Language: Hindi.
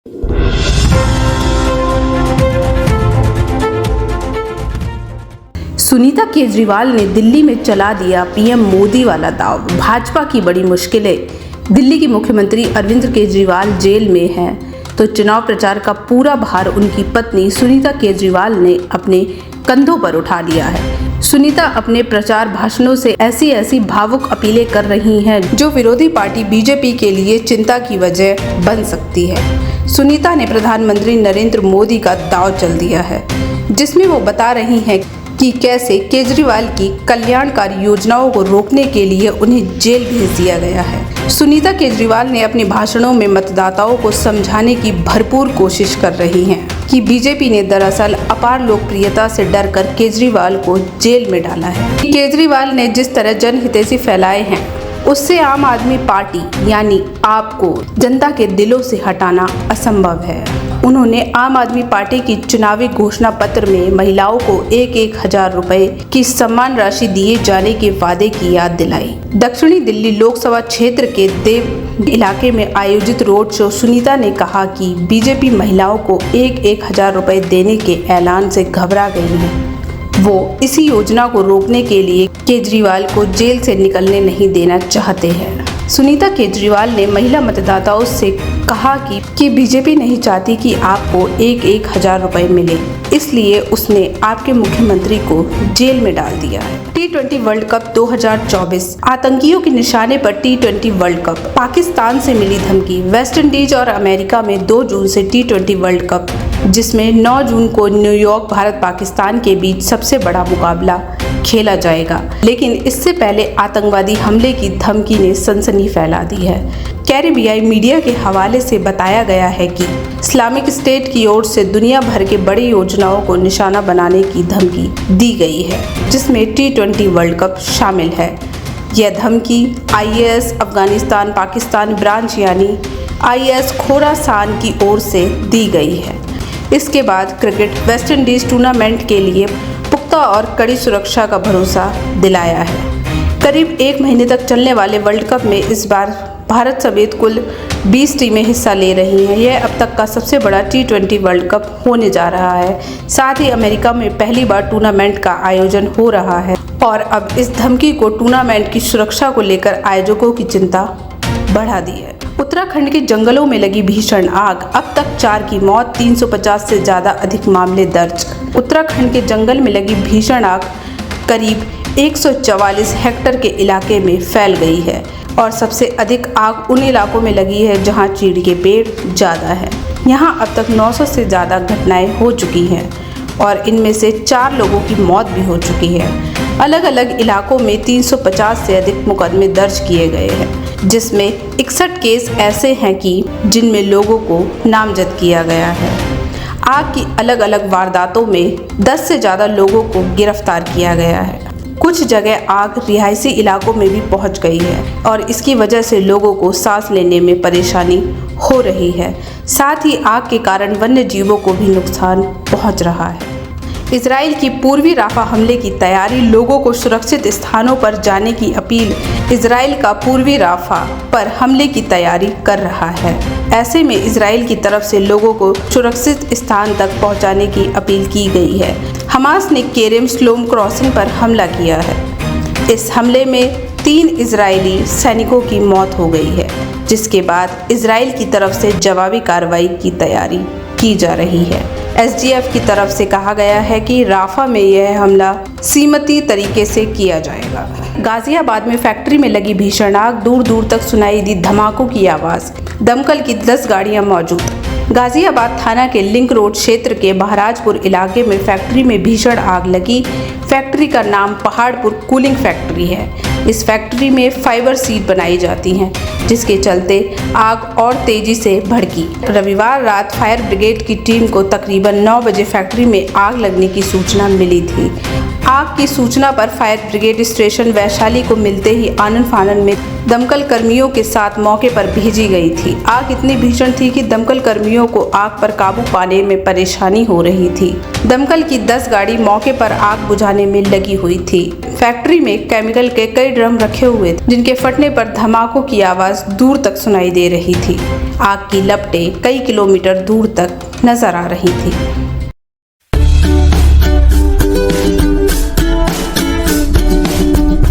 सुनीता केजरीवाल ने दिल्ली में चला दिया पीएम मोदी वाला दांव। भाजपा की बड़ी मुश्किलें। दिल्ली के मुख्यमंत्री अरविंद केजरीवाल जेल में हैं, तो चुनाव प्रचार का पूरा भार उनकी पत्नी सुनीता केजरीवाल ने अपने कंधों पर उठा लिया है। सुनीता अपने प्रचार भाषणों से ऐसी भावुक अपीलें कर रही हैं जो विरोधी पार्टी बीजेपी के लिए चिंता की वजह बन सकती है। सुनीता ने प्रधानमंत्री नरेंद्र मोदी का दांव चल दिया है, जिसमें वो बता रही हैं कि कैसे केजरीवाल की कल्याणकारी योजनाओं को रोकने के लिए उन्हें जेल भेज दिया गया है। सुनीता केजरीवाल ने अपने भाषणों में मतदाताओं को समझाने की भरपूर कोशिश कर रही हैं कि बीजेपी ने दरअसल अपार लोकप्रियता से डरकर केजरीवाल को जेल में डाला है। केजरीवाल ने जिस तरह जनहितैषी फैलाए हैं, उससे आम आदमी पार्टी यानी आपको जनता के दिलों से हटाना असंभव है। उन्होंने आम आदमी पार्टी की चुनावी घोषणा पत्र में महिलाओं को 1,000 रुपए की सम्मान राशि दिए जाने के वादे की याद दिलाई। दक्षिणी दिल्ली लोकसभा क्षेत्र के देव इलाके में आयोजित रोड शो सुनीता ने कहा कि बीजेपी महिलाओं को 1,000 रुपए देने के ऐलान से घबरा गई है। वो इसी योजना को रोकने के लिए केजरीवाल को जेल से निकलने नहीं देना चाहते हैं। सुनीता केजरीवाल ने महिला मतदाताओं से कहा कि बीजेपी नहीं चाहती कि आपको 1,000 रुपए मिले, इसलिए उसने आपके मुख्यमंत्री को जेल में डाल दिया है। T20 वर्ल्ड कप 2024 आतंकियों के निशाने पर T20 वर्ल्ड कप। पाकिस्तान से मिली धमकी। वेस्ट इंडीज और अमेरिका में 2 जून से T20 वर्ल्ड कप, जिसमें 9 जून को न्यूयॉर्क भारत पाकिस्तान के बीच सबसे बड़ा मुकाबला खेला जाएगा। लेकिन इससे पहले आतंकवादी हमले की धमकी ने सनसनी फैला दी है। कैरेबियाई मीडिया के हवाले से बताया गया है कि इस्लामिक स्टेट की ओर से दुनिया भर के बड़ी योजनाओं को निशाना बनाने की धमकी दी गई है, जिसमें T20 वर्ल्ड कप शामिल है। यह धमकी IS अफगानिस्तान पाकिस्तान ब्रांच यानी IS खोरासान की ओर से दी गई है। इसके बाद क्रिकेट वेस्ट इंडीज टूर्नामेंट के लिए पुख्ता और कड़ी सुरक्षा का भरोसा दिलाया है। करीब 1 महीने तक चलने वाले वर्ल्ड कप में इस बार भारत समेत कुल 20 टीमें हिस्सा ले रही हैं। यह अब तक का सबसे बड़ा T20 वर्ल्ड कप होने जा रहा है। साथ ही अमेरिका में पहली बार टूर्नामेंट का आयोजन हो रहा है और अब इस धमकी को टूर्नामेंट की सुरक्षा को लेकर आयोजकों की चिंता बढ़ा दी है। उत्तराखंड के जंगलों में लगी भीषण आग, अब तक 4 की मौत, 350 से ज़्यादा अधिक मामले दर्ज। उत्तराखंड के जंगल में लगी भीषण आग करीब 144 हेक्टेयर के इलाके में फैल गई है और सबसे अधिक आग उन इलाकों में लगी है जहां चीड़ के पेड़ ज़्यादा है। यहां अब तक 900 से ज़्यादा घटनाएं हो चुकी हैं और इनमें से 4 लोगों की मौत भी हो चुकी है। अलग अलग इलाकों में 350 से अधिक मुकदमे दर्ज किए गए हैं, जिसमें 61 केस ऐसे हैं कि जिनमें लोगों को नामजद किया गया है। आग की अलग अलग वारदातों में 10 से ज़्यादा लोगों को गिरफ्तार किया गया है। कुछ जगह आग रिहायशी इलाकों में भी पहुंच गई है और इसकी वजह से लोगों को सांस लेने में परेशानी हो रही है। साथ ही आग के कारण वन्य जीवों को भी नुकसान पहुंच रहा है। इजराइल की पूर्वी राफा हमले की तैयारी, लोगों को सुरक्षित स्थानों पर जाने की अपील। इजराइल का पूर्वी राफा पर हमले की तैयारी कर रहा है। ऐसे में इजराइल की तरफ से लोगों को सुरक्षित स्थान तक पहुंचाने की अपील की गई है। हमास ने केरेम स्लोम क्रॉसिंग पर हमला किया है। इस हमले में 3 इजरायली सैनिकों की मौत हो गई है, जिसके बाद इजराइल की तरफ से जवाबी कार्रवाई की तैयारी की जा रही है। SDF की तरफ से कहा गया है कि राफा में यह हमला सीमित तरीके से किया जाएगा। गाजियाबाद में फैक्ट्री में लगी भीषण आग, दूर दूर तक सुनाई दी धमाकों की आवाज़। दमकल की 10 गाड़ियां मौजूद। गाजियाबाद थाना के लिंक रोड क्षेत्र के महाराजपुर इलाके में फैक्ट्री में भीषण आग लगी। फैक्ट्री का नाम पहाड़पुर कूलिंग फैक्ट्री है। इस फैक्ट्री में फाइबर सीट बनाई जाती हैं, जिसके चलते आग और तेजी से भड़की। रविवार रात फायर ब्रिगेड की टीम को तकरीबन 9 बजे फैक्ट्री में आग लगने की सूचना मिली थी आग की सूचना पर फायर ब्रिगेड स्टेशन वैशाली को मिलते ही आनन फानन में दमकल कर्मियों के साथ मौके पर भेजी गई थी। आग इतनी भीषण थी कि दमकल कर्मियों को आग पर काबू पाने में परेशानी हो रही थी। दमकल की 10 गाड़ी मौके पर आग बुझाने में लगी हुई थी। फैक्ट्री में केमिकल के कई ड्रम रखे हुए थे, जिनके फटने पर धमाकों की आवाज दूर तक सुनाई दे रही थी। आग की लपटें कई किलोमीटर दूर तक नजर आ रही थी।